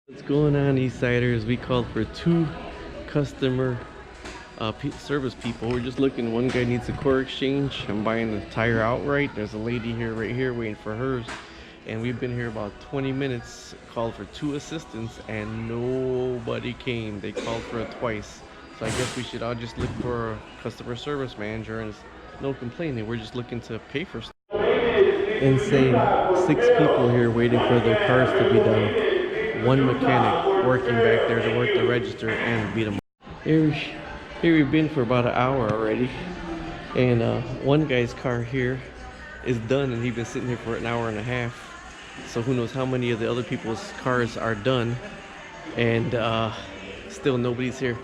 What's going on, Eastsiders? We called for two customer service people. We're just looking. One guy needs a core exchange. I'm buying the tire outright. There's a lady here, right here, waiting for hers. And we've been here about 20 minutes, called for two assistants, and nobody came. They called for it twice. So I guess we should all just look for a customer service manager, and no complaining. We're just looking to pay for stuff. Insane. 6 people here waiting for their cars to be done. One mechanic working back there to work the register and beat them. Here we've been for about an hour already, and one guy's car here is done, and he's been sitting here for an hour and a half. So who knows how many of the other people's cars are done, and still nobody's here.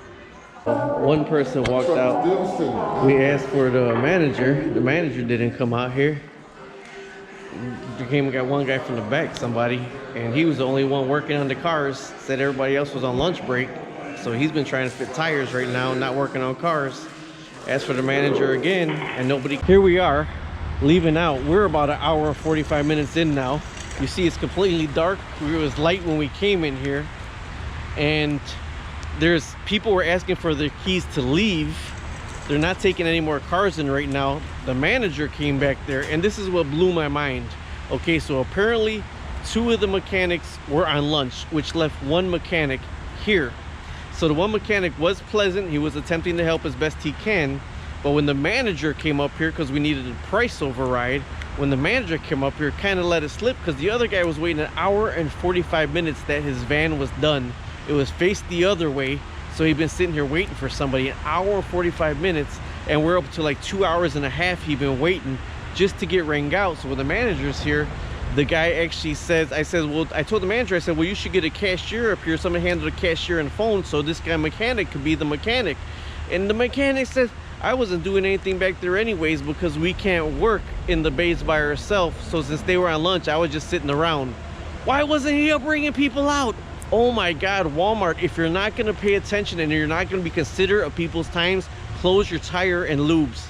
One person walked out. We asked for the manager. The manager didn't come out here. We got one guy from the back, somebody, and he was the only one working on the cars. Said everybody else was on lunch break, so he's been trying to fit tires right now, not working on cars. Asked for the manager again, and nobody. Here we are, leaving out. We're about an hour and 45 minutes in now. You see, it's completely dark. It was light when we came in here, and there's people were asking for their keys to leave. They're not taking any more cars in right now. The manager came back there, and this is what blew my mind. Okay, so apparently 2 of the mechanics were on lunch, which left one mechanic here. So the one mechanic was pleasant. He was attempting to help as best he can. But when the manager came up here, because we needed a price override, when the manager came up here, kind of let it slip, because the other guy was waiting an hour and 45 minutes that his van was done. It was faced the other way. So he'd been sitting here waiting for somebody an hour and 45 minutes, and we're up to like 2 hours and a half he'd been waiting just to get rang out. So when the manager's here, the guy actually says, I told the manager, I said, well, you should get a cashier up here. Somebody handle the cashier and phone so this guy mechanic could be the mechanic. And the mechanic says, I wasn't doing anything back there anyways, because we can't work in the bays by ourselves. So since they were on lunch, I was just sitting around. Why wasn't he up bringing people out? Oh my God, Walmart, if you're not going to pay attention and you're not going to be considerate of people's times, close your tire and lubes.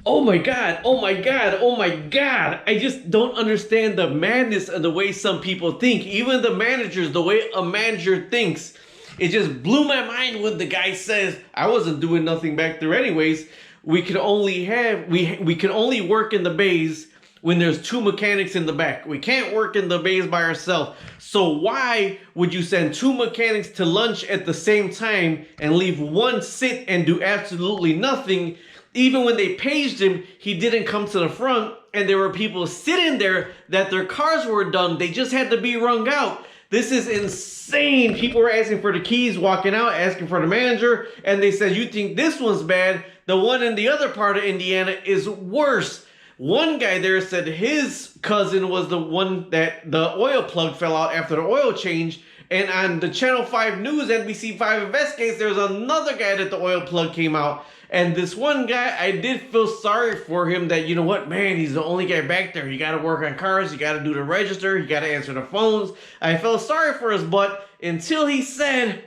Oh my God, oh my God, oh my God. I just don't understand the madness of the way some people think. Even the managers, the way a manager thinks. It just blew my mind when the guy says, I wasn't doing nothing back there anyways. We can only work in the bays when there's 2 mechanics in the back. We can't work in the bays by ourselves. So why would you send 2 mechanics to lunch at the same time and leave one sit and do absolutely nothing? Even when they paged him, he didn't come to the front, and there were people sitting there that their cars were done. They just had to be wrung out. This is insane. People were asking for the keys, walking out, asking for the manager, and they said, you think this one's bad? The one in the other part of Indiana is worse. One guy there said his cousin was the one that the oil plug fell out after the oil change. And on the Channel 5 News, NBC 5 investigates, there was another guy that the oil plug came out. And this one guy, I did feel sorry for him that, you know what, man, he's the only guy back there. You got to work on cars. You got to do the register. You got to answer the phones. I felt sorry for his butt until he said,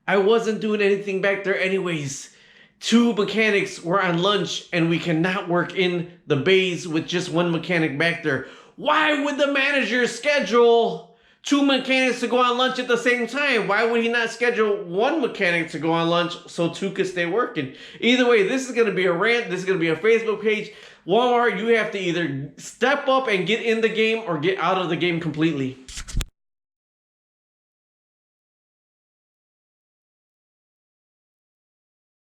I wasn't doing anything back there anyways. 2 mechanics were on lunch, and we cannot work in the bays with just one mechanic back there. Why would the manager schedule 2 mechanics to go on lunch at the same time? Why would he not schedule 1 mechanic to go on lunch so 2 could stay working? Either way, this is going to be a rant. This is going to be a Facebook page. Walmart, you have to either step up and get in the game or get out of the game completely.